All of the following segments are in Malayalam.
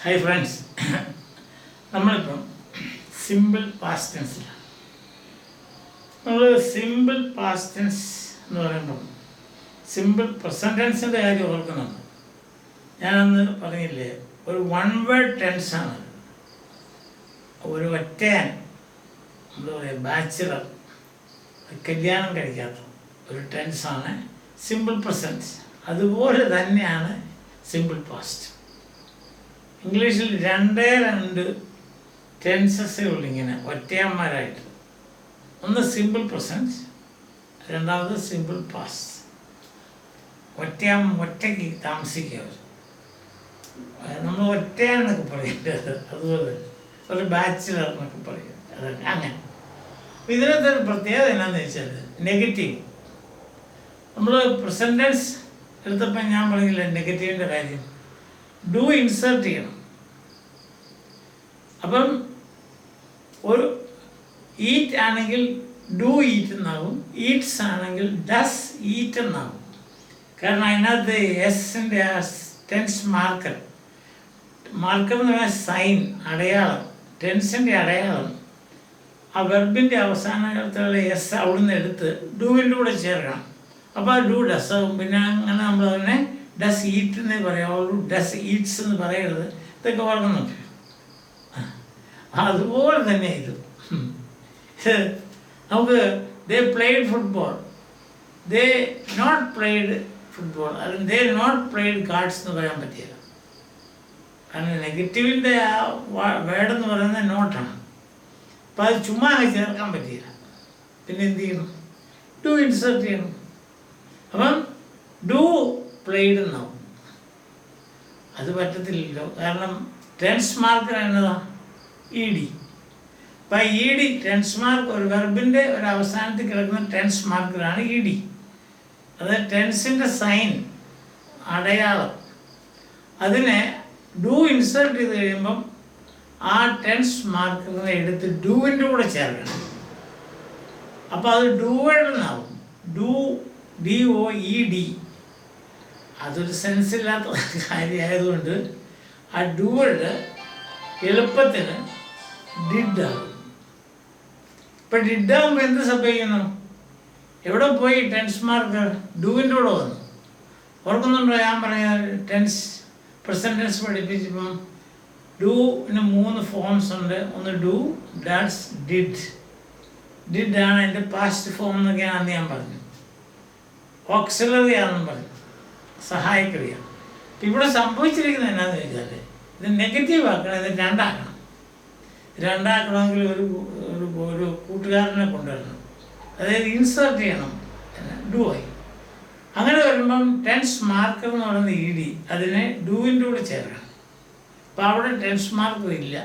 ഹായ് ഫ്രണ്ട്സ്, നമ്മളിപ്പം സിമ്പിൾ പാസ്റ്റ് ടെൻസിലാണ്. നമ്മൾ സിമ്പിൾ പാസ്റ്റ് ടെൻസ് എന്ന് പറയുമ്പം സിമ്പിൾ പ്രസൻറ്റ് ടെൻസിൻ്റെ കാര്യം ഓർക്കുന്നുണ്ട്. ഞാനന്ന് പറഞ്ഞില്ലേ, ഒരു വൺ വേർഡ് ടെൻസാണ്. ഒരു ഒറ്റയാൻ, എന്താ പറയുക, ബാച്ചിലർ, കല്യാണം കഴിക്കാത്ത ഒരു ടെൻസാണ് സിമ്പിൾ പ്രസൻറ്റ്. അതുപോലെ തന്നെയാണ് സിമ്പിൾ പാസ്റ്റ്. ഇംഗ്ലീഷിൽ രണ്ട് ടെൻസസേ ഉള്ളൂ ഇങ്ങനെ ഒറ്റയന്മാരായിട്ട്. ഒന്ന് സിമ്പിൾ പ്രസൻറ്റ്, രണ്ടാമത് സിമ്പിൾ പാസ്റ്റ്. ഒറ്റയ്ക്ക് താമസിക്കുക. നമ്മൾ ഒറ്റയാന്നൊക്കെ പറയുന്നത് അതുപോലെ ഒരു ബാച്ചിലർ എന്നൊക്കെ പറയും. അതൊക്കെ അങ്ങനെ. ഇതിനകത്ത് ഒരു പ്രത്യേകത എന്നാന്ന് വെച്ചാൽ നെഗറ്റീവ്. നമ്മൾ പ്രസൻറ്റ് ടെൻസ് എടുത്തപ്പോൾ ഞാൻ പറഞ്ഞില്ല നെഗറ്റീവിൻ്റെ കാര്യം. ഡു ഇൻസേർട്ട് ചെയ്യണം. അപ്പം ഒരു ഈറ്റ് ആണെങ്കിൽ ഡു ഈറ്റ് എന്നാകും, ഈറ്റ്സ് ആണെങ്കിൽ ഡസ് ഈറ്റ് എന്നാകും. കാരണം അതിനകത്ത് എസിൻ്റെ ആ ടെൻസ് മാർക്കർ എന്ന് പറഞ്ഞാൽ സൈൻ, അടയാളം, ടെൻസിൻ്റെ അടയാളം ആ വെർബിൻ്റെ അവസാനത്തിലുള്ള എസ് അവിടുന്ന് എടുത്ത് ഡൂവിൻ്റെ കൂടെ ചേർക്കണം. അപ്പോൾ ആ ഡു ഡസ് ആകും. പിന്നെ അങ്ങനെ നമ്മൾ അതിനെ ഡസ് ഈറ്റ് എന്നേ പറയാവുള്ളൂ, ഡസ് ഈറ്റ്സ് എന്ന് പറയരുത്. ഇതൊക്കെ ഓർക്കുന്നുണ്ട്. അതുപോലെ തന്നെ ഇത് നമുക്ക് they played football, they not played football, അല്ലെങ്കിൽ ദേ നോട്ട് പ്ലേഡ് കാർഡ്സ് എന്ന് പറയാൻ പറ്റില്ല. കാരണം നെഗറ്റീവിൻ്റെ ആ വേർഡെന്ന് പറയുന്നത് നോട്ടാണ്. അപ്പോൾ അത് ചുമ്മാ ചേർക്കാൻ പറ്റില്ല. പിന്നെ എന്ത് ചെയ്യണം? ഡു ഇൻസേർട്ട് ചെയ്യണം. അപ്പം ഡു പ്ലേഡ് എന്നാവും. അത് പറ്റത്തില്ലല്ലോ, കാരണം ടെൻസ് മാർക്കർ എന്നതാ ഇ ഡി. അപ്പം ഇ ഡി ടെൻസ് മാർക്ക്, ഒരു വെർബിൻ്റെ ഒരു അവസാനത്തിൽ കിടക്കുന്ന ടെൻസ് മാർക്കറാണ് ഇ ഡി. അത് ടെൻസിൻ്റെ സൈൻ, അടയാളം. അതിനെ ഡു ഇൻസേർട്ട് ചെയ്ത് കഴിയുമ്പം ആ ടെൻസ് മാർക്കറിനെ എടുത്ത് ഡൂവിൻ്റെ കൂടെ ചേർക്കണം. അപ്പോൾ അത് ഡൂവേഡെന്നാവും. DOED. അതൊരു സെൻസില്ലാത്ത കാര്യമായതുകൊണ്ട് ആ ഡൂവേഡ് എളുപ്പത്തിന് ഡിഡാകും. ഇപ്പം ഡിഡാകുമ്പോൾ എന്ത് സംഭവിക്കുന്നു? എവിടെ പോയി ടെൻസ് മാർക്ക്? ഡൂവിൻ്റെ കൂടെ വന്നു. ഓർക്കുന്നുണ്ടോ ഞാൻ പറഞ്ഞ ടെൻസ് പ്രസൻറ്റ് ടെൻസ് പഠിപ്പിച്ചപ്പം ഡൂവിന് 3 ഫോംസ് ഉണ്ട്. ഒന്ന് ഡു, ഡാസ്, ഡിഡ് ആണ് അതിൻ്റെ പാസ്റ്റ് ഫോം എന്നൊക്കെയാണെന്ന് ഞാൻ പറഞ്ഞു. ഓക്സിലറി ആണെന്ന് പറഞ്ഞു, സഹായക്രിയ. ഇവിടെ സംഭവിച്ചിരിക്കുന്നത് എന്നാന്ന് ചോദിച്ചാൽ ഇത് നെഗറ്റീവ് ആക്കണം, ഇത് രണ്ടാക്കണമെങ്കിൽ ഒരു കൂട്ടുകാരനെ കൊണ്ടുവരണം, അതായത് ഇൻസേർട്ട് ചെയ്യണം, ഡു ആയി. അങ്ങനെ വരുമ്പം ടെൻസ് മാർക്കർ എന്ന് പറയുന്ന ഇ ഡി, അതിനെ ഡൂവിൻ്റെ കൂടെ ചേർക്കണം. അപ്പോൾ അവിടെ ടെൻസ് മാർക്കർ ഇല്ല.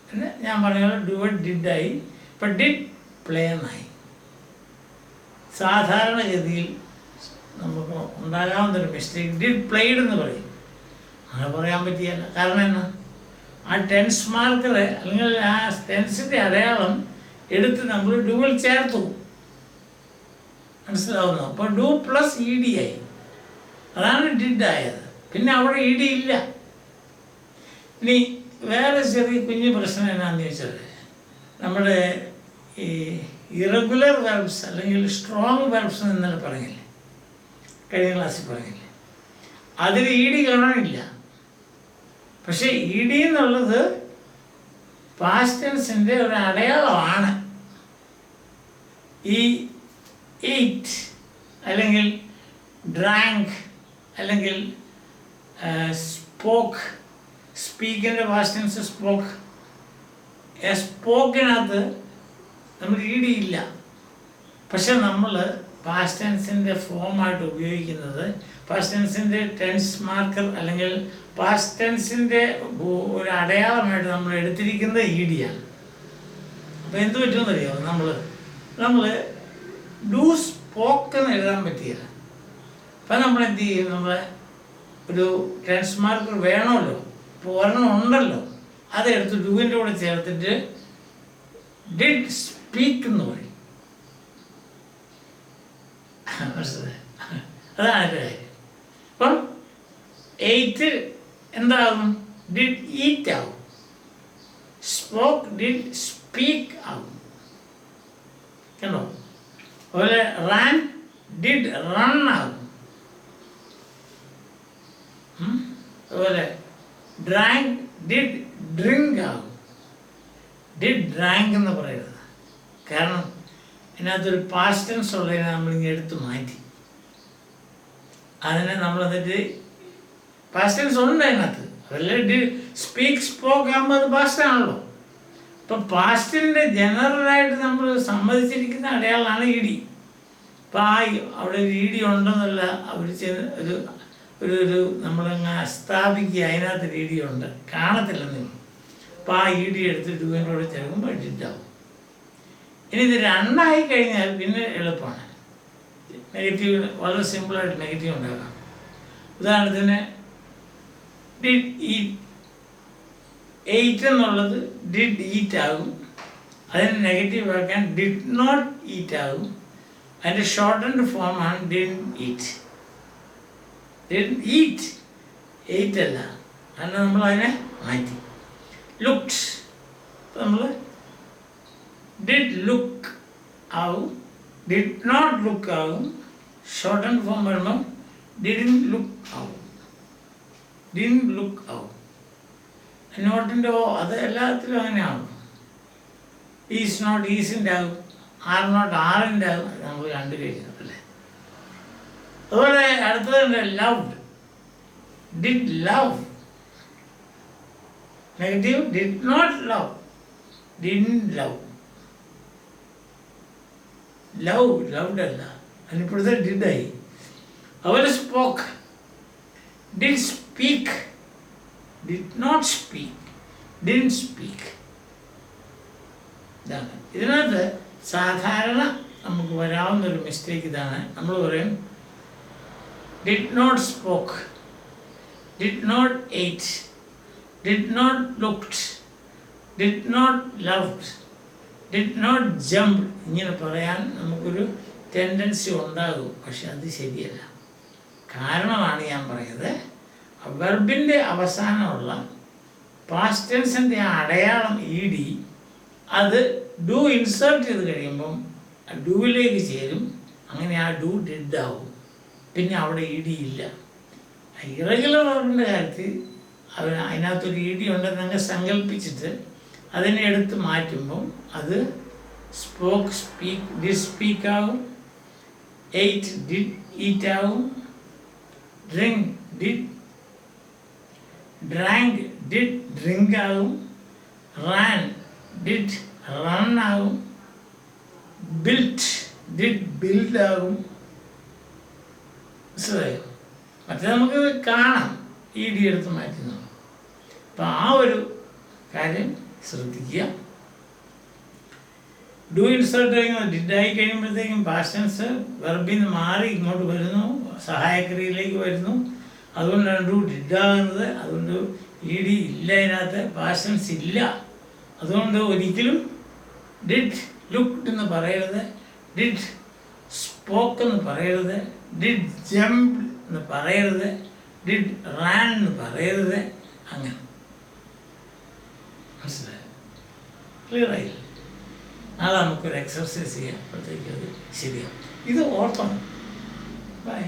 പിന്നെ ഞാൻ പറഞ്ഞ പോലെ ഡു ഡിഡായി. ഇപ്പം ഡിഡ് പ്ലേ എന്നായി. സാധാരണഗതിയിൽ നമുക്ക് ഉണ്ടാകാവുന്നൊരു മിസ്റ്റേക്ക് ഡിഡ് പ്ലേഡ് എന്ന് പറയും. അങ്ങനെ പറയാൻ പറ്റിയല്ല. കാരണം എന്നാ, ആ ടെൻസ് മാർക്കർ അല്ലെങ്കിൽ ആ ടെൻസിൻ്റെ അടയാളം എടുത്ത് നമ്മൾ ഡൂവിൽ ചേർത്തു. മനസ്സിലാവുന്നു? അപ്പോൾ ഡു പ്ലസ് ഇ ഡി ആയി. അതാണ് ഡിഡ് ആയത്. പിന്നെ അവിടെ ഇ ഡി ഇല്ല. ഇനി വേറെ ചെറിയ കുഞ്ഞു പ്രശ്നം എന്നാന്ന് ചോദിച്ചാൽ, നമ്മുടെ ഈ ഇറഗുലർ വെർബ്സ് അല്ലെങ്കിൽ സ്ട്രോങ് വെർബ്സ് എന്ന് ഇന്നലെ പറഞ്ഞില്ലേ, കഴിഞ്ഞ ക്ലാസ്സിൽ പറഞ്ഞില്ലേ, അതിൽ ഇ ഡി കാണാനില്ല. പക്ഷേ ഇ ഡി എന്നുള്ളത് പാസ്റ്റ് ടെൻസിൻ്റെ ഒരു അടയാളമാണ്. ഈ ഈറ്റ് അല്ലെങ്കിൽ ഡ്രാങ്ക് അല്ലെങ്കിൽ സ്പോക്ക്, സ്പീക്കിൻ്റെ പാസ്റ്റ് ടെൻസ് സ്പോക്ക്. സ്പോക്കിനകത്ത് നമുക്ക് ഇ ഡി ഇല്ല. പക്ഷെ നമ്മൾ പാസ്റ്റ് ടെൻസിൻ്റെ ഫോമായിട്ട് ഉപയോഗിക്കുന്നത്, പാസ്റ്റ് ടെൻസിൻ്റെ ടെൻസ് മാർക്കർ അല്ലെങ്കിൽ പാസ്റ്റ് ടെൻസിൻ്റെ ഒരു അടയാളമായിട്ട് നമ്മൾ എടുത്തിരിക്കുന്നത് ഇ ഡിയാണ്. അപ്പോൾ എന്ത് പറ്റുമെന്ന് അറിയാമോ? നമ്മൾ ഡു സ്പോക്ക് എന്ന് എഴുതാൻ പറ്റിയില്ല. അപ്പം നമ്മൾ എന്ത് ചെയ്യും? നമ്മൾ ഒരു ടെൻസ് മാർക്കർ വേണമല്ലോ, ഇപ്പോൾ ഒരെണ്ണം ഉണ്ടല്ലോ, അതെടുത്ത് ഡൂവിൻ്റെ കൂടെ ചേർത്തിട്ട് ഡിഡ് സ്പീക്ക് എന്ന് പറയും. അതാണ് എൻ്റെ കാര്യം. അപ്പം 8 എന്താകും? ഡിഡ് ഈറ്റ് ആവും. സ്പോക്ക് ഡിഡ് സ്പീക്ക് ആവും. കണ്ടോ? അതുപോലെ റാൻ ഡിഡ് റൺ ആവും. അതുപോലെ ഡ്രാങ്ക് ഡിഡ് ഡ്രിങ്ക് ആവും. ഡിഡ് ഡ്രാങ്ക് എന്ന് പറയരുത്. കാരണം ഇതിനകത്തൊരു പാസ്റ്റ് ടെൻസ് ഉള്ളതിനെ നമ്മളിങ്ങനെ എടുത്ത് മാറ്റി. അതിനെ നമ്മൾ എന്നിട്ട് പാസ്റ്റ് ടെൻസ് ഉണ്ട് അതിനകത്ത്. അതല്ലേ ഡിഡ് സ്പീക്ക് സ്പോക്ക് ആകുമ്പോൾ അത് പാസ്റ്റ് ആണല്ലോ. ഇപ്പം പാസ്റ്റിൻ്റെ ജനറലായിട്ട് നമ്മൾ സമ്മതിച്ചിരിക്കുന്ന അടയാളമാണ് ഇ ഡി. അപ്പം അവിടെ ഒരു ഇ ഡി ഉണ്ടെന്നല്ല അവർ ഒരു ഒരു ഒരു നമ്മളങ്ങ് സ്ഥാപിക്കുക. അതിനകത്ത് ഇ ഡി ഉണ്ട്, കാണത്തില്ലെന്നേ. അപ്പോൾ ആ ഇ ഡി എടുത്ത് ഡൂവിൻ്റെ കൂടെ ചേർക്കുമ്പോൾ ഡിഡാവും. ഇനി ഇത് രണ്ടായി കഴിഞ്ഞാൽ പിന്നെ എളുപ്പമാണ്. നെഗറ്റീവ് വളരെ സിമ്പിളായിട്ട് നെഗറ്റീവ് ഉണ്ടാക്കാം. ഉദാഹരണത്തിന് ഡിഡ് ഈറ്റ്, എയ്റ്റ് എന്നുള്ളത് ഡിഡ് ഈറ്റ് ആകും. അതിന് നെഗറ്റീവ് ആക്കാൻ ഡിഡ് നോട്ട് ഈറ്റ് ആകും. അതിൻ്റെ ഷോർട്ടൻഡ് ഫോമാണ് did eat. Did eat, ate അല്ല, കാരണം നമ്മൾ അതിനെ മാറ്റി. ലുക്ഡ്, നമ്മൾ ഡിഡ് ലുക്ക് ആവും. ഡിഡ് നോട്ട് ലുക്ക് ആകും. ഷോർട്ടൻഡ് ഫോം വരുമ്പം ഡിഡിൻ ലുക്ക് ആവും. ഡിൻ ലുക്ക് ആവും. നോട്ടിൻ്റെ അത് എല്ലാത്തിലും അങ്ങനെയാണ്. ഈസ് നോട്ട് ഈസിൻ്റെ ആകും. ആർ നോട്ട് ആറിൻ്റെ ആകും. അത് നമ്മൾ കണ്ടു കഴിഞ്ഞത് അല്ലേ. അതുപോലെ അടുത്തതുണ്ട് loved. Did love. Negative did not love. Did love. Love loved അല്ല, അതിനിപ്പോഴത്തെ ഡിഡായി. അതുപോലെ spoke. Did speak. Did not speak. Did speak. ഇതാണ് ഇതിനകത്ത് സാധാരണ നമുക്ക് വരാവുന്നൊരു മിസ്റ്റേക്ക്. ഇതാണ് നമ്മൾ പറയും did not spoke, did not ate, did not looked, did not loved, did not jump. ഇങ്ങനെ പറയാൻ നമുക്കൊരു ടെൻഡൻസി ഉണ്ടാകും. പക്ഷെ അത് ശരിയല്ല. കാരണമാണ് ഞാൻ പറയുന്നത്, വെർബിൻ്റെ അവസാനമുള്ള പാസ്റ്റ് ടെൻസിൻ്റെ അടയാളം ഇ ഡി, അത് ഡു ഇൻസേർട്ട് ചെയ്ത് കഴിയുമ്പം ഡൂവിലേക്ക് ചേരും. അങ്ങനെ ആ ഡു ഡിഡ് ആവും. പിന്നെ അവിടെ ഇ ഡി ഇല്ല. ഇറഗുലർ വെർബിൻ്റെ കാര്യത്തിൽ അതിനകത്തൊരു ഇ ഡി ഉണ്ടെന്ന് അങ്ങ് സങ്കല്പിച്ചിട്ട് അതിനെ എടുത്ത് മാറ്റുമ്പം അത് സ്പോക്ക് സ്പീക്ക് ഡിഡ് സ്പീക്ക് ആവും. എയ്റ്റ് ഡിഡ് ഈറ്റ് ആവും. Drink did drank did drink ആകും. റാൻ ഡിഡ് റൺ ആകും. ബിൽറ്റ് ഡിഡ് ബിൽഡ് ആകും. മനസ്സിലായോ? മറ്റേ നമുക്ക് കാണാം ഇ ഡി എടുത്ത് മാറ്റുന്നത്. അപ്പം ആ ഒരു കാര്യം ശ്രദ്ധിക്കുക. ഡു ഇൻസേർട്ട് കഴിയുമ്പോൾ ഡിഡായി കഴിയുമ്പോഴത്തേക്കും പാസ്റ്റ് ടെൻസ് വെർബിൽ നിന്ന് മാറി ഇങ്ങോട്ട് വരുന്നു, സഹായക്രിയയിലേക്ക് വരുന്നു. അതുകൊണ്ടാണ് ഡു ഡിഡാകുന്നത്. അതുകൊണ്ട് ഇ ഡി ഇല്ല, അതിനകത്ത് പാസ്റ്റ് ടെൻസ് ഇല്ല. അതുകൊണ്ട് ഒരിക്കലും ഡിഡ് ലുക്ഡ് എന്ന് പറയരുത്, ഡിഡ് സ്പോക്ക് എന്ന് പറയരുത്, ഡിഡ് ജംപ് എന്ന് പറയരുത്, ഡിഡ് റാൻ എന്ന് പറയരുത്. അങ്ങനെ മനസ്സിലായോ? ക്ലിയർ ആയില്ല? നാളെ നമുക്കൊരു എക്സർസൈസ് ചെയ്യാം. അപ്പോഴത്തേക്ക് അത് ശരിയാവും. ഇത് ഓർക്കണം. ബൈ.